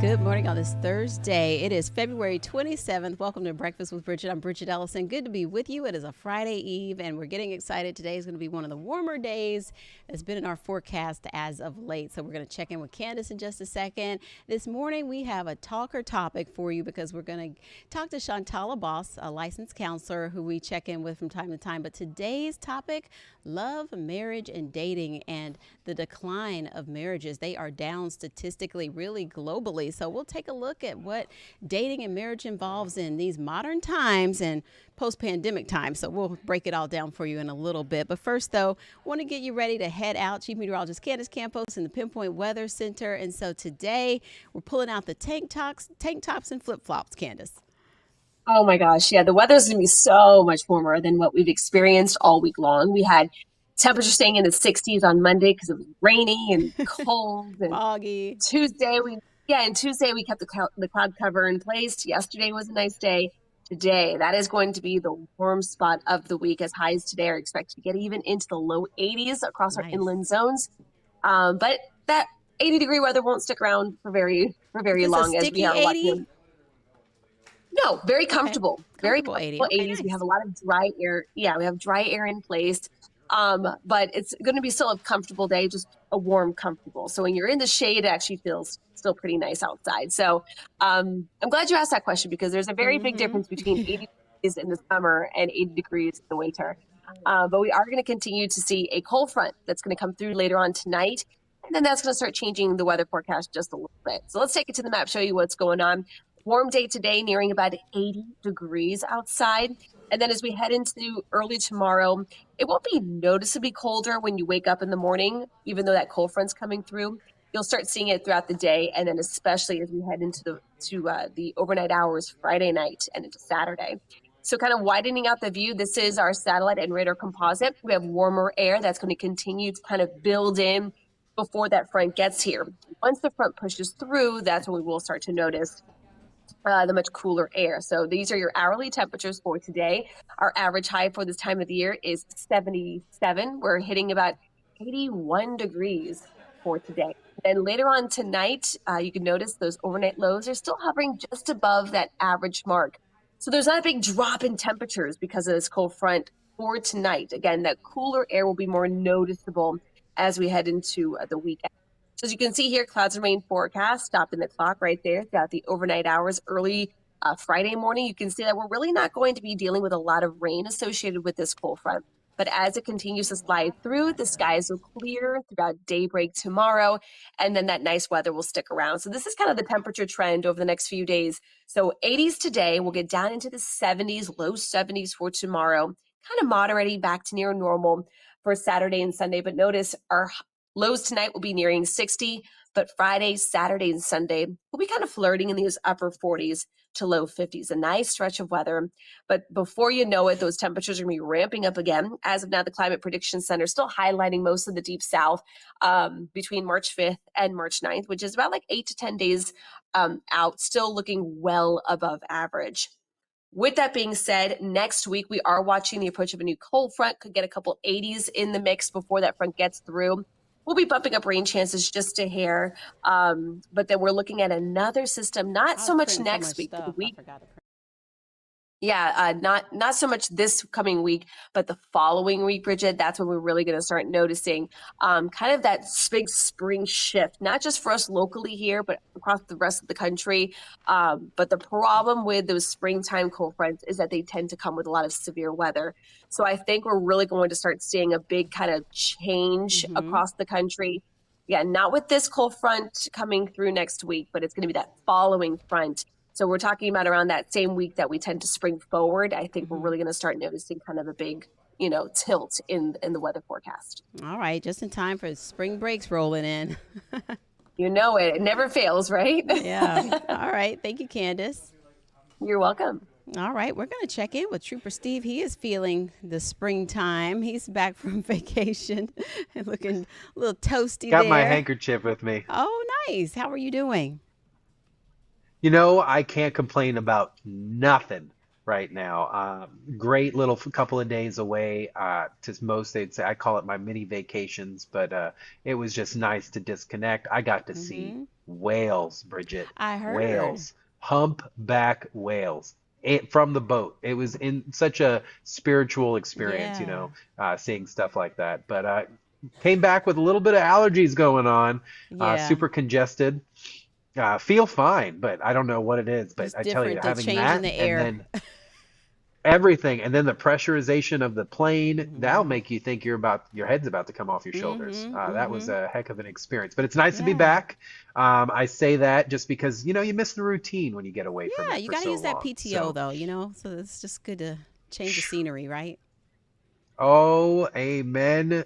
Good morning on this Thursday. It is February 27th. Welcome to Breakfast with Bridgett. I'm Bridgett Ellison. Good to be with you. It is a Friday Eve, and we're getting excited. Today is going to be one of the warmer days that's been in our forecast as of late. So we're going to check in with Candace in just a second. This morning, we have a talker topic for you because we're going to talk to Chantal Boss, a licensed counselor who we check in with from time to time. But today's topic, love, marriage, and dating, and the decline of marriages. They are down statistically, really globally. So we'll take a look at what dating and marriage involves in these modern times and post-pandemic times. So we'll break it all down for you in a little bit. But first, though, I want to get you ready to head out. Chief Meteorologist Candace Campos in the Pinpoint Weather Center. And so today we're pulling out the tank tops and flip-flops, Candace. Oh my gosh, yeah, the weather's gonna be so much warmer than what we've experienced all week long. We had temperatures staying in the 60s on Monday because it was rainy and cold and Foggy. Tuesday we kept the cloud cover in place. Yesterday was a nice day. Today, that is going to be the warm spot of the week, as highs today are expected to get even into the low 80s across our inland zones. But that 80-degree weather won't stick around for very long, as we are watching. No, very comfortable. Okay. Very Comfortable 80. comfortable Okay, 80s. nice. We have a lot of dry air. Yeah, we have dry air in place. But it's going to be still a comfortable day, just a warm, comfortable. So when you're in the shade, it actually feels still pretty nice outside. So I'm glad you asked that question, because there's a very big difference between 80 degrees in the summer and 80 degrees in the winter. But we are going to continue to see a cold front that's going to come through later on tonight. And then that's going to start changing the weather forecast just a little bit. So let's take it to the map, show you what's going on. Warm day today, nearing about 80 degrees outside. And then as we head into early tomorrow, it won't be noticeably colder when you wake up in the morning, even though that cold front's coming through. You'll start seeing it throughout the day, and then especially as we head into the overnight hours, Friday night and into Saturday. So kind of widening out the view, this is our satellite and radar composite. We have warmer air that's going to continue to kind of build in before that front gets here. Once the front pushes through, that's when we will start to notice the much cooler air. So these are your hourly temperatures for today. Our average high for this time of the year is 77. We're hitting about 81 degrees for today. Then later on tonight, you can notice those overnight lows are still hovering just above that average mark. So there's not a big drop in temperatures because of this cold front for tonight. Again, that cooler air will be more noticeable as we head into the weekend. So as you can see here, clouds remain forecast, stopping the clock right there throughout the overnight hours. Early Friday morning, you can see that we're really not going to be dealing with a lot of rain associated with this cold front. But as it continues to slide through, the skies will clear throughout daybreak tomorrow, and then that nice weather will stick around. So this is kind of the temperature trend over the next few days. So 80s today, we'll get down into the 70s, low 70s for tomorrow, kind of moderating back to near normal for Saturday and Sunday. But notice our lows tonight will be nearing 60, but Friday, Saturday, and Sunday will be kind of flirting in these upper 40s to low 50s. A nice stretch of weather. But before you know it, those temperatures are going to be ramping up again. As of now, the Climate Prediction Center is still highlighting most of the deep south between March 5th and March 9th, which is about like 8 to 10 days out, still looking well above average. With that being said, next week we are watching the approach of a new cold front. Could get a couple 80s in the mix before that front gets through. We'll be bumping up rain chances just a hair, but then we're looking at another system, not so much next week, but the week. Yeah, not so much this coming week, but the following week, Bridgett, that's when we're really going to start noticing kind of that big spring shift, not just for us locally here, but across the rest of the country. But the problem with those springtime cold fronts is that they tend to come with a lot of severe weather. So I think we're really going to start seeing a big kind of change across the country. Yeah, not with this cold front coming through next week, but it's going to be that following front. So we're talking about around that same week that we tend to spring forward. I think we're really going to start noticing kind of a big, tilt in the weather forecast. All right, just in time for spring breaks rolling in. You know it. It never fails, right? Yeah. All right. Thank you, Candace. You're welcome. All right, we're going to check in with Trooper Steve. He is feeling the springtime. He's back from vacation and looking a little toasty Got there. my handkerchief with me. Oh, nice. How are you doing? I can't complain about nothing. right now. Great little couple of days away. To most, they'd say I call it my mini vacations, but it was just nice to disconnect. I got to see Mm-hmm. whales, Bridget, I heard. whales, humpback whales. From the boat. It was in such a spiritual experience, Yeah. seeing stuff like that. But came back with a little bit of allergies going on, Yeah. super congested. Feel fine, but I don't know what it is. But Just I tell you, different. The having change in that the and air. then everything, and then the pressurization of the plane, that'll Mm-hmm. make you think your head's about to come off your shoulders. Mm-hmm. That was Mm-hmm. a heck of an experience, but it's nice to be Yeah. back. I say that just because, you miss the routine when you get away from Yeah. it You for got to so use that long. PTO So, though, So it's just good to change the scenery, right? oh, amen.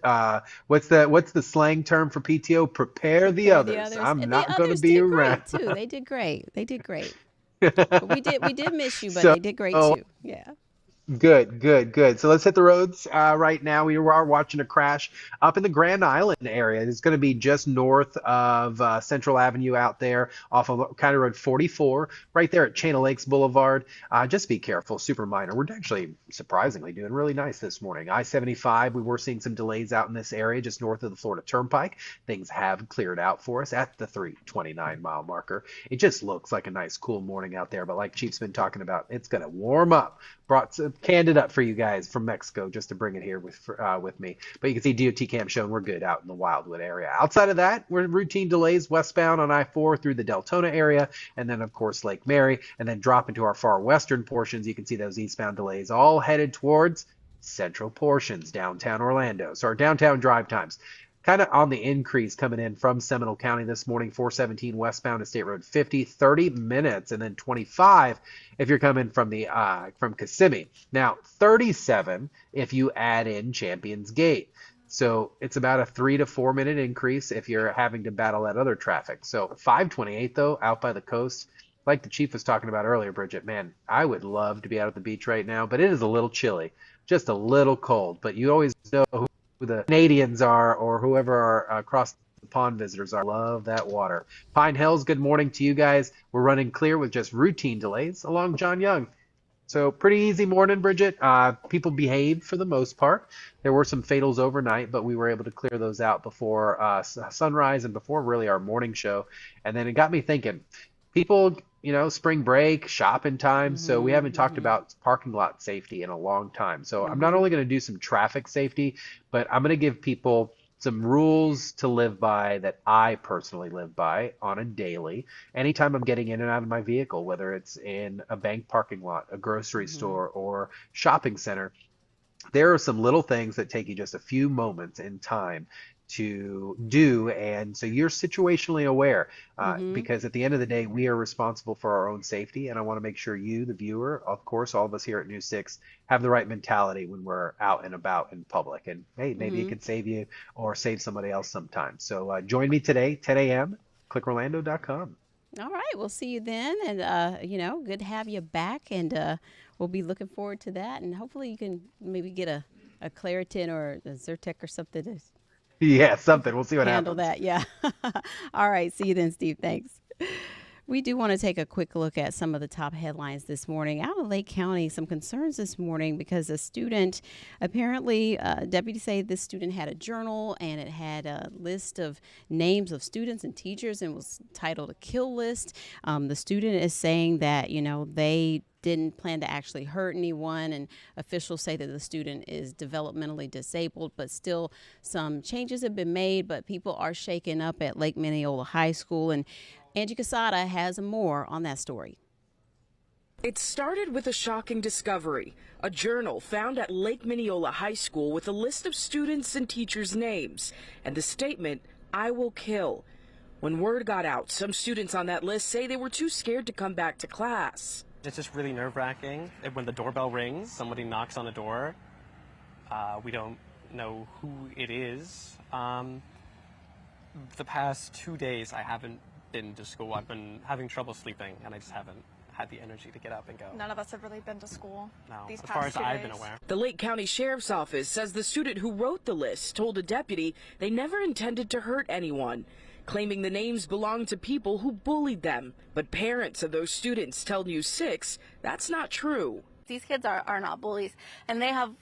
What's the slang term for PTO? Prepare the Prepare the others. others. I'm And the not going to others be did around. great too. They did great. They did great. But we did miss you, but So, they did great too. Yeah. good, good, good. So let's hit the roads right now. We are watching a crash up in the Grand Island area. It's going to be just north of Central Avenue out there off of County Road 44, right there at Chain of Lakes Boulevard. Just be careful, super minor. We're actually surprisingly doing really nice this morning. I-75, we were seeing some delays out in this area just north of the Florida Turnpike. Things have cleared out for us at the 329 mile marker. It just looks like a nice, cool morning out there. But like Chief's been talking about, it's going to warm up. Canned it up for you guys from Mexico just to bring it here with me. But you can see DOT cam showing we're good out in the Wildwood area. Outside of that, we're in routine delays westbound on I-4 through the Deltona area, and then of course Lake Mary, and then drop into our far western portions. You can see those eastbound delays all headed towards central portions, downtown Orlando. So our downtown drive times kind of on the increase coming in from Seminole County this morning, 417 westbound to State Road 50, 30 minutes, and then 25 if you're coming from Kissimmee. Now 37 if you add in Champions Gate. So it's about a 3 to 4 minute increase if you're having to battle that other traffic. So 528 though, out by the coast, like the chief was talking about earlier, Bridget, man, I would love to be out at the beach right now, but it is a little chilly, just a little cold. But you always know who the Canadians are or whoever our across the pond visitors are. Love that water. Pine Hills, good morning to you guys. We're running clear with just routine delays along John Young. So pretty easy morning, Bridget. People behaved for the most part. There were some fatals overnight, but we were able to clear those out before sunrise and before really our morning show. And then it got me thinking, people, spring break, shopping time. So we Mm-hmm. haven't talked Mm-hmm. about parking lot safety in a long time. So I'm not Mm-hmm. only going to do some traffic safety, but I'm going to give people some rules to live by that I personally live by on a daily. Anytime I'm getting in and out of my vehicle, whether it's in a bank parking lot, a grocery Mm-hmm. store, or shopping center, there are some little things that take you just a few moments in time to do. And so you're situationally aware Mm-hmm. because at the end of the day, we are responsible for our own safety. And I want to make sure you, the viewer, of course, all of us here at News 6 have the right mentality when we're out and about in public. And hey, maybe it Mm-hmm. could save you or save somebody else sometime. So join me today, 10 a.m., clickorlando.com. All right, we'll see you then, and good to have you back, and we'll be looking forward to that, and hopefully you can maybe get a Claritin or a Zyrtec or something to Yeah, something. We'll see what handle happens. that. Yeah. All right, see you then, Steve. Thanks. We do want to take a quick look at some of the top headlines this morning. Out of Lake County, some concerns this morning because a student, apparently, deputies say this student had a journal and it had a list of names of students and teachers and was titled a kill list. The student is saying that, they didn't plan to actually hurt anyone, and officials say that the student is developmentally disabled, but still some changes have been made, but people are shaken up at Lake Mineola High School, and Angie Casada has more on that story. It started with a shocking discovery, a journal found at Lake Mineola High School with a list of students and teachers' names, and the statement, "I will kill." When word got out, some students on that list say they were too scared to come back to class. It's just really nerve-wracking. When the doorbell rings, somebody knocks on the door. We don't know who it is. The past 2 days, I haven't been to school. I've been having trouble sleeping, and I just haven't had the energy to get up and go. None of us have really been to school these as past far as 2 I've been days. aware. The Lake County Sheriff's Office says the student who wrote the list told a deputy they never intended to hurt anyone, claiming the names belonged to people who bullied them. But parents of those students tell News 6 that's not true. These kids are not bullies, and they have,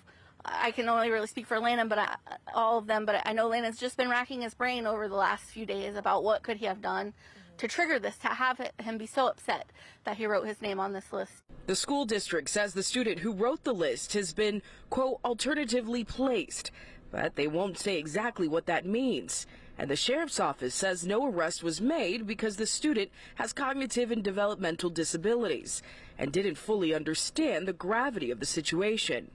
I can only really speak for Landon, but all of them, but I know Landon's just been racking his brain over the last few days about what could he have done to trigger this, to have him be so upset that he wrote his name on this list. The school district says the student who wrote the list has been, quote, alternatively placed, but they won't say exactly what that means. And the sheriff's office says no arrest was made because the student has cognitive and developmental disabilities and didn't fully understand the gravity of the situation.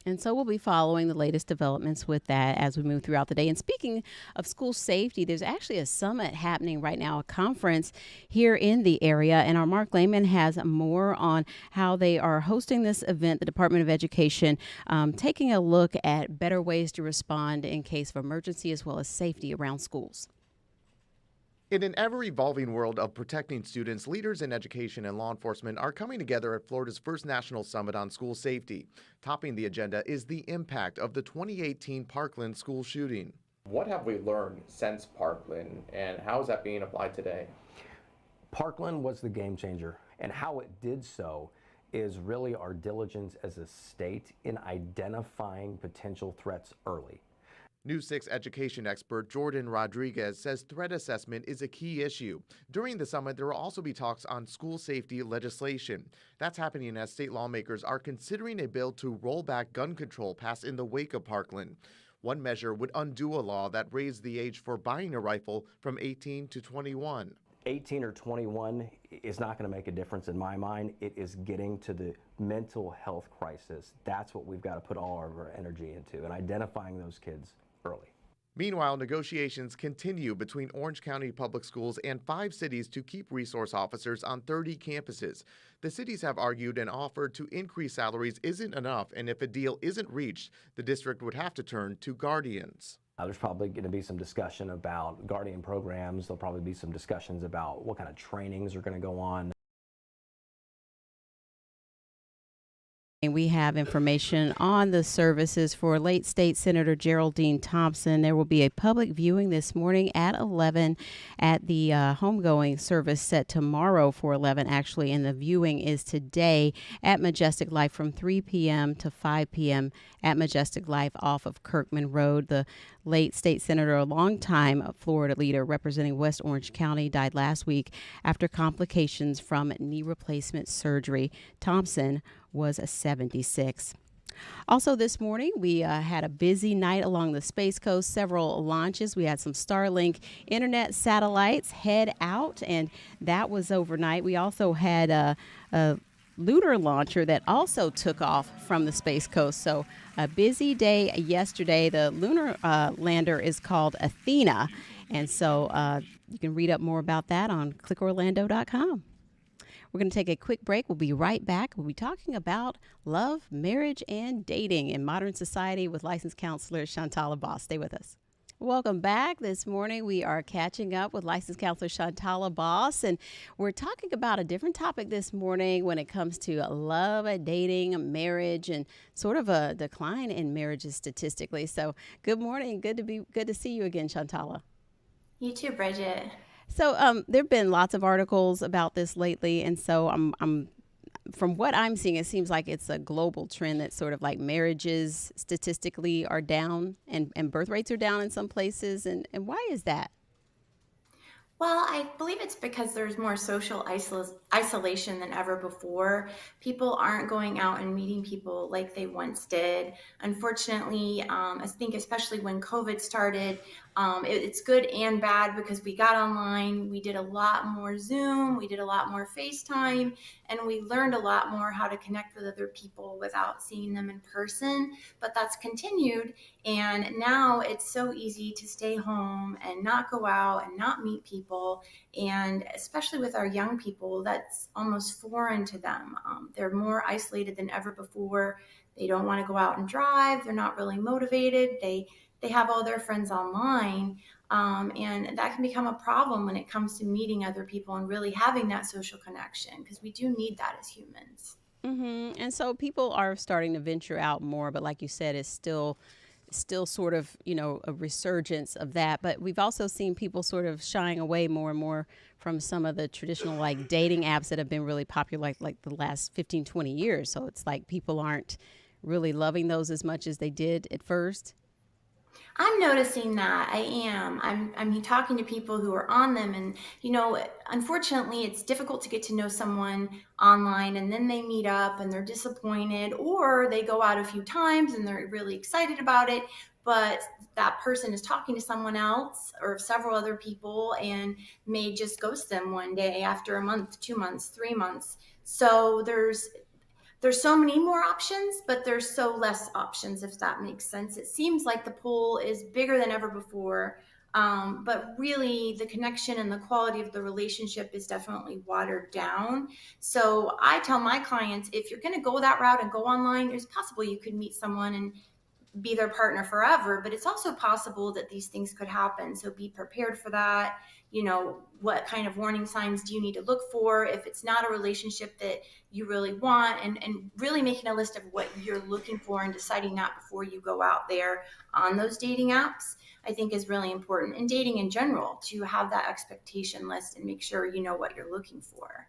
And so we'll be following the latest developments with that as we move throughout the day. And speaking of school safety, there's actually a summit happening right now, a conference here in the area. And our Mark Lehman has more on how they are hosting this event, the Department of Education, taking a look at better ways to respond in case of emergency as well as safety around schools. In an ever-evolving world of protecting students, leaders in education and law enforcement are coming together at Florida's first national summit on school safety. Topping the agenda is the impact of the 2018 Parkland school shooting. What have we learned since Parkland, and how is that being applied today? Parkland was the game changer, and how it did so is really our diligence as a state in identifying potential threats early. News 6 education expert Jordan Rodriguez says threat assessment is a key issue. During the summit, there will also be talks on school safety legislation. That's happening as state lawmakers are considering a bill to roll back gun control passed in the wake of Parkland. One measure would undo a law that raised the age for buying a rifle from 18 to 21. 18 or 21 is not going to make a difference in my mind. It is getting to the mental health crisis. That's what we've got to put all of our energy into, and identifying those kids early. Meanwhile, negotiations continue between Orange County Public Schools and 5 cities to keep resource officers on 30 campuses. The cities have argued and offered to increase salaries isn't enough, and if a deal isn't reached, the district would have to turn to guardians. There's probably going to be some discussion about guardian programs. There'll probably be some discussions about what kind of trainings are going to go on. We have information on the services for late State Senator Geraldine Thompson. There will be a public viewing this morning at 11 at the homegoing service set tomorrow for 11, actually, and the viewing is today at Majestic Life from 3 p.m. to 5 p.m. at Majestic Life off of Kirkman Road. The late State Senator, a longtime Florida leader representing West Orange County, died last week after complications from knee replacement surgery. Thompson was 76. Also this morning, we had a busy night along the Space Coast, several launches. We had some Starlink internet satellites head out, and that was overnight. We also had a lunar launcher that also took off from the Space Coast. So a busy day yesterday. The lunar lander is called Athena, and so you can read up more about that on clickorlando.com. We're going to take a quick break. We'll be right back. We'll be talking about love, marriage, and dating in modern society with licensed counselor Shantala Boss. Stay with us. Welcome back. This morning we are catching up with licensed counselor Shantala Boss, and we're talking about a different topic this morning when it comes to love, dating, marriage, and sort of a decline in marriages statistically. So good morning. Good to see you again, Shantala. You too, Bridget. So there have been lots of articles about this lately, and so I'm from what I'm seeing, it seems like it's a global trend that sort of like marriages statistically are down and birth rates are down in some places. And why is that? Well, I believe it's because there's more social isolation than ever before. People aren't going out and meeting people like they once did. Unfortunately, I think especially when COVID started, it's good and bad because we got online, we did a lot more Zoom, we did a lot more FaceTime, and we learned a lot more how to connect with other people without seeing them in person. But that's continued, and now it's so easy to stay home and not go out and not meet people. And especially with our young people, that's almost foreign to them. They're more isolated than ever before. They don't want to go out and drive. They're not really motivated. They have all their friends online. And that can become a problem when it comes to meeting other people and really having that social connection, because we do need that as humans. Mm-hmm. And so people are starting to venture out more, but like you said, it's still still sort of, a resurgence of that. But we've also seen people sort of shying away more and more from some of the traditional like dating apps that have been really popular like the last 15, 20 years. So it's like people aren't really loving those as much as they did at first. I'm noticing that. I am. I'm talking to people who are on them, and unfortunately, it's difficult to get to know someone online, and then they meet up and they're disappointed, or they go out a few times and they're really excited about it, but that person is talking to someone else or several other people and may just ghost them one day after a month, 2 months, 3 months. So there's so many more options, but there's so less options, if that makes sense. It seems like the pool is bigger than ever before, but really the connection and the quality of the relationship is definitely watered down. So I tell my clients, if you're going to go that route and go online, it's possible you could meet someone and be their partner forever, but it's also possible that these things could happen. So be prepared for that. What kind of warning signs do you need to look for if it's not a relationship that you really want, and really making a list of what you're looking for and deciding that before you go out there on those dating apps, I think is really important. And dating in general, to have that expectation list and make sure you know what you're looking for.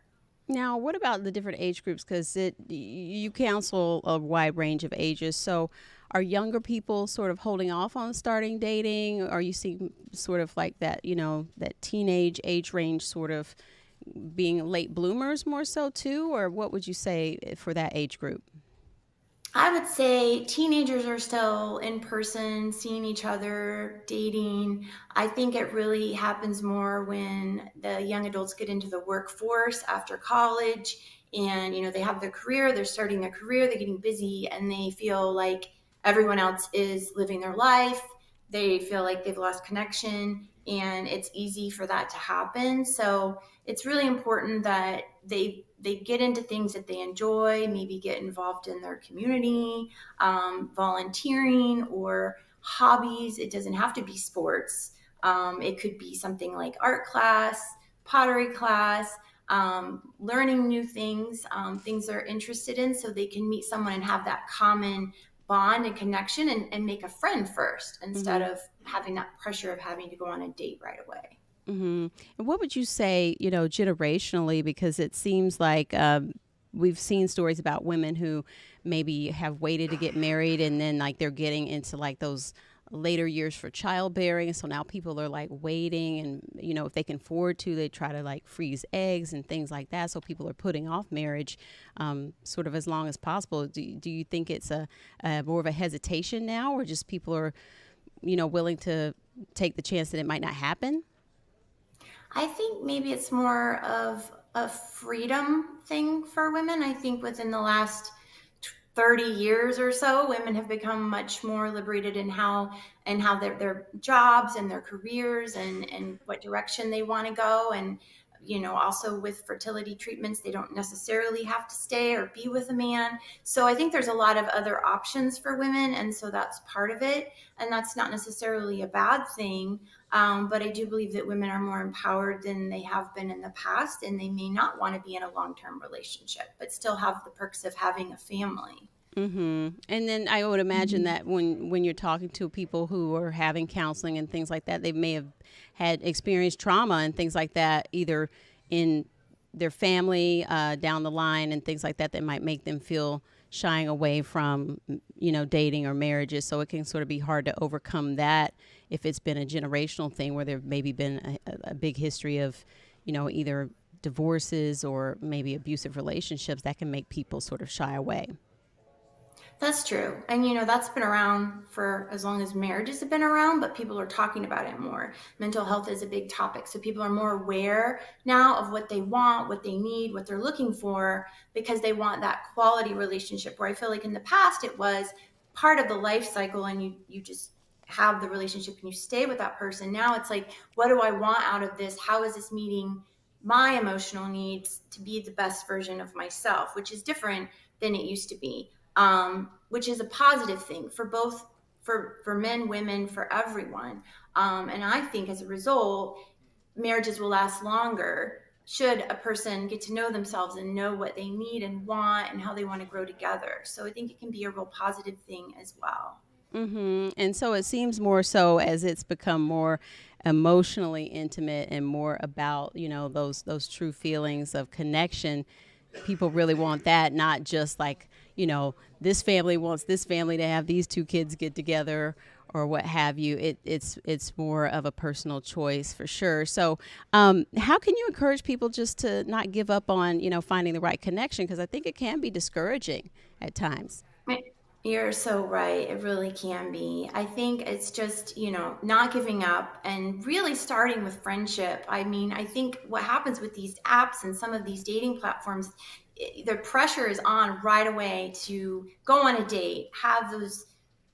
Now, what about the different age groups? Because you counsel a wide range of ages. So, are younger people sort of holding off on starting dating? Are you seeing sort of like that, that teenage age range sort of being late bloomers more so too? Or what would you say for that age group? I would say teenagers are still in person, seeing each other, dating. I think it really happens more when the young adults get into the workforce after college and, they have their career, they're starting their career, they're getting busy, and they feel like everyone else is living their life. They feel like they've lost connection, and it's easy for that to happen. So it's really important that they get into things that they enjoy, maybe get involved in their community, volunteering or hobbies. It doesn't have to be sports. It could be something like art class, pottery class, learning new things, things they're interested in, so they can meet someone and have that common bond and connection, and make a friend first instead of having that pressure of having to go on a date right away. And what would you say, generationally, because it seems like we've seen stories about women who maybe have waited to get married and then like they're getting into like those later years for childbearing. So now people are like waiting, and, if they can afford to, they try to like freeze eggs and things like that. So people are putting off marriage sort of as long as possible. Do you think it's a more of a hesitation now, or just people are, willing to take the chance that it might not happen? I think maybe it's more of a freedom thing for women. I think within the last 30 years or so, women have become much more liberated in how their jobs and their careers and what direction they want to go. And, also with fertility treatments, they don't necessarily have to stay or be with a man. So I think there's a lot of other options for women. And so that's part of it. And that's not necessarily a bad thing. But I do believe that women are more empowered than they have been in the past, and they may not want to be in a long-term relationship, but still have the perks of having a family. And then I would imagine that when you're talking to people who are having counseling and things like that, they may have had experienced trauma and things like that, either in their family down the line and things like that, that might make them feel shying away from, dating or marriages. So it can sort of be hard to overcome that if it's been a generational thing where there maybe been a big history of, either divorces or maybe abusive relationships that can make people sort of shy away. That's true. And, that's been around for as long as marriages have been around, but people are talking about it more. Mental health is a big topic. So people are more aware now of what they want, what they need, what they're looking for, because they want that quality relationship, where I feel like in the past it was part of the life cycle and you just have the relationship and you stay with that person. Now it's like, what do I want out of this? How is this meeting my emotional needs to be the best version of myself, which is different than it used to be. Which is a positive thing for both, for men, women, for everyone. And I think as a result, marriages will last longer should a person get to know themselves and know what they need and want and how they want to grow together. So I think it can be a real positive thing as well. And so it seems more so as it's become more emotionally intimate and more about, those true feelings of connection. People really want that, not just like, this family wants this family to have these two kids get together or what have you. It's more of a personal choice for sure. So how can you encourage people just to not give up on, finding the right connection? Because I think it can be discouraging at times. You're so right. It really can be. I think it's just, not giving up and really starting with friendship. I mean, I think what happens with these apps and some of these dating platforms, the pressure is on right away to go on a date, have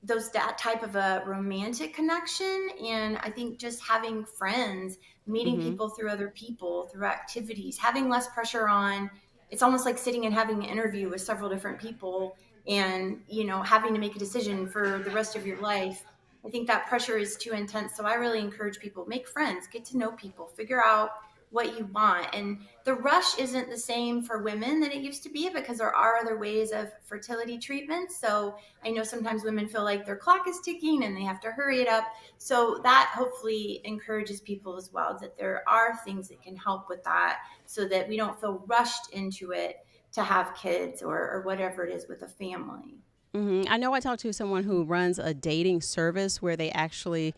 that type of a romantic connection. And I think just having friends, meeting people through other people, through activities, having less pressure on, it's almost like sitting and having an interview with several different people and having to make a decision for the rest of your life. I think that pressure is too intense. So I really encourage people, make friends, get to know people, figure out what you want. And the rush isn't the same for women than it used to be, because there are other ways of fertility treatments. So I know sometimes women feel like their clock is ticking and they have to hurry it up. So that hopefully encourages people as well, that there are things that can help with that, so that we don't feel rushed into it to have kids or whatever it is with a family. I know I talked to someone who runs a dating service where they actually,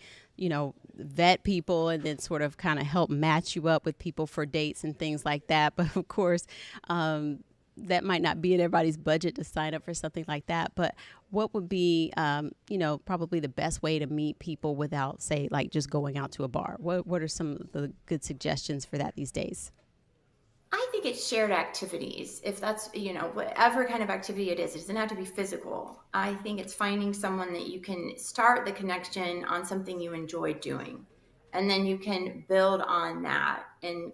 vet people and then sort of kind of help match you up with people for dates and things like that. But of course, that might not be in everybody's budget to sign up for something like that. But what would be, probably the best way to meet people without, say, like just going out to a bar? What are some of the good suggestions for that these days? I think it's shared activities. If that's, whatever kind of activity it doesn't have to be physical. I think it's finding someone that you can start the connection on something you enjoy doing. And then you can build on that and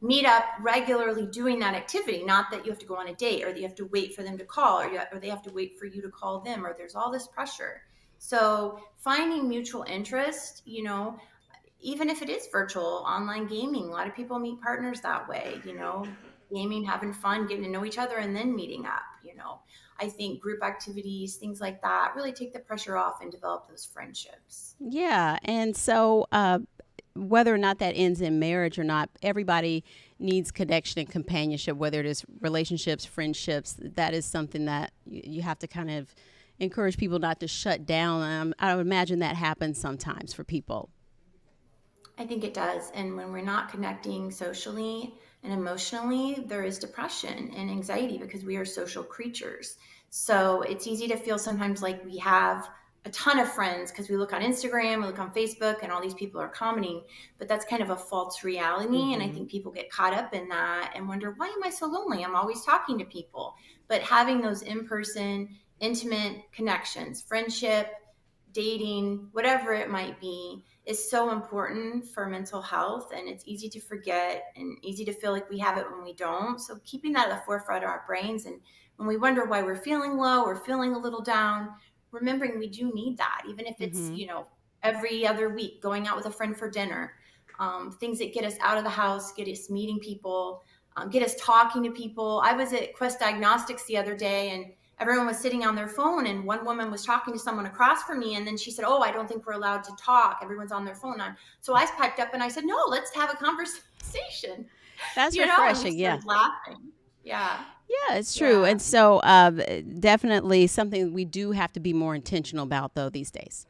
meet up regularly doing that activity. Not that you have to go on a date or that you have to wait for them to call or they have to wait for you to call them, or there's all this pressure. So finding mutual interest, even if it is virtual, online gaming, a lot of people meet partners that way, gaming, having fun, getting to know each other, and then meeting up. I think group activities, things like that, really take the pressure off and develop those friendships. Yeah. And so whether or not that ends in marriage or not, everybody needs connection and companionship, whether it is relationships, friendships. That is something that you have to kind of encourage people not to shut down. I would imagine that happens sometimes for people. I think it does. And when we're not connecting socially and emotionally, there is depression and anxiety, because we are social creatures. So it's easy to feel sometimes like we have a ton of friends because we look on Instagram, we look on Facebook, and all these people are commenting, but that's kind of a false reality. And I think people get caught up in that and wonder, why am I so lonely? I'm always talking to people. But having those in-person, intimate connections, friendship, dating, whatever it might be, is so important for mental health. And it's easy to forget and easy to feel like we have it when we don't. So keeping that at the forefront of our brains, and when we wonder why we're feeling low or feeling a little down, remembering we do need that, even if it's every other week, going out with a friend for dinner, things that get us out of the house, get us meeting people, get us talking to people. I was at Quest Diagnostics the other day, and everyone was sitting on their phone, and one woman was talking to someone across from me, and then she said, "Oh, I don't think we're allowed to talk. Everyone's on their phone." So I piped up and I said, "No, let's have a conversation." That's refreshing. And Yeah. laughing. Yeah. Yeah, it's true. Yeah. And so definitely something we do have to be more intentional about, though, these days.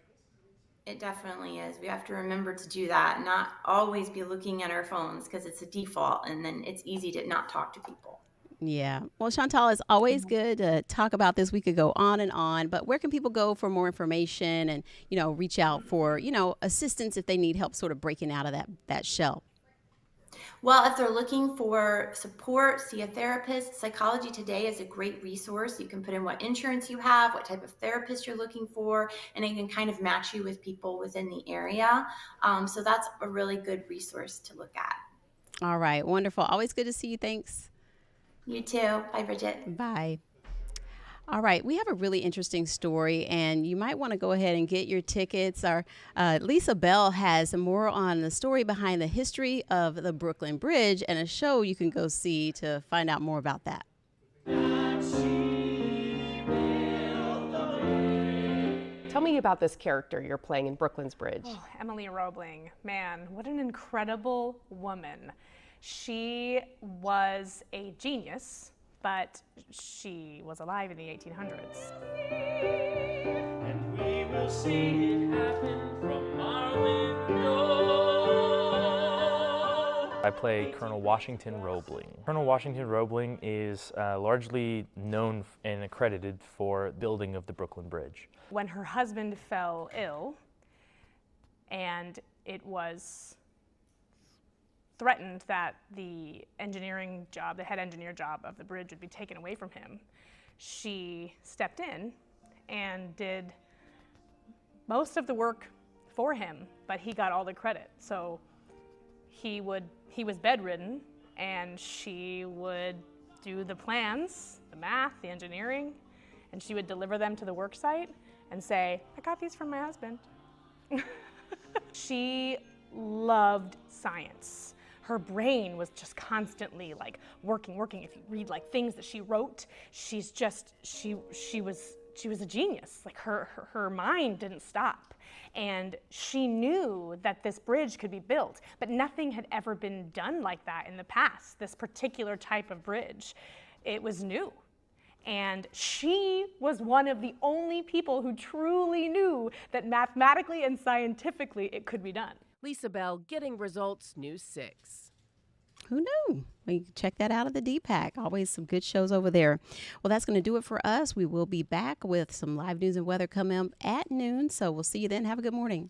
It definitely is. We have to remember to do that, not always be looking at our phones, because it's a default, and then it's easy to not talk to people. Yeah. Well, Chantal, it's always good to talk about this. We could go on, but where can people go for more information and, reach out for, assistance if they need help sort of breaking out of that shell? Well, if they're looking for support, see a therapist. Psychology Today is a great resource. You can put in what insurance you have, what type of therapist you're looking for, and it can kind of match you with people within the area. So that's a really good resource to look at. All right. Wonderful. Always good to see you. Thanks. You too. Bye, Bridgett. Bye. All right, we have a really interesting story, and you might want to go ahead and get your tickets. Our Lisa Bell has more on the story behind the history of the Brooklyn Bridge and a show you can go see to find out more about that. Tell me about this character you're playing in Brooklyn's Bridge. Oh, Emily Roebling, man, what an incredible woman. She was a genius, but she was alive in the 1800s. And we will see it happen from our window. I play Colonel Washington Roebling. Colonel Washington Roebling is largely known and accredited for building of the Brooklyn Bridge. When her husband fell ill, and it was threatened that the engineering job, the head engineer job of the bridge would be taken away from him, she stepped in and did most of the work for him, but he got all the credit. So he was bedridden, and she would do the plans, the math, the engineering, and she would deliver them to the work site and say, I got these from my husband. She loved science. Her brain was just constantly like working. If you read like things that she wrote, she was a genius. Like her mind didn't stop. And she knew that this bridge could be built, but nothing had ever been done like that in the past, this particular type of bridge. It was new. And she was one of the only people who truly knew that mathematically and scientifically it could be done. Lisa Bell, Getting Results, News 6. Who knew? We can check that out at the DPAC. Always some good shows over there. Well, that's going to do it for us. We will be back with some live news and weather coming up at noon. So we'll see you then. Have a good morning.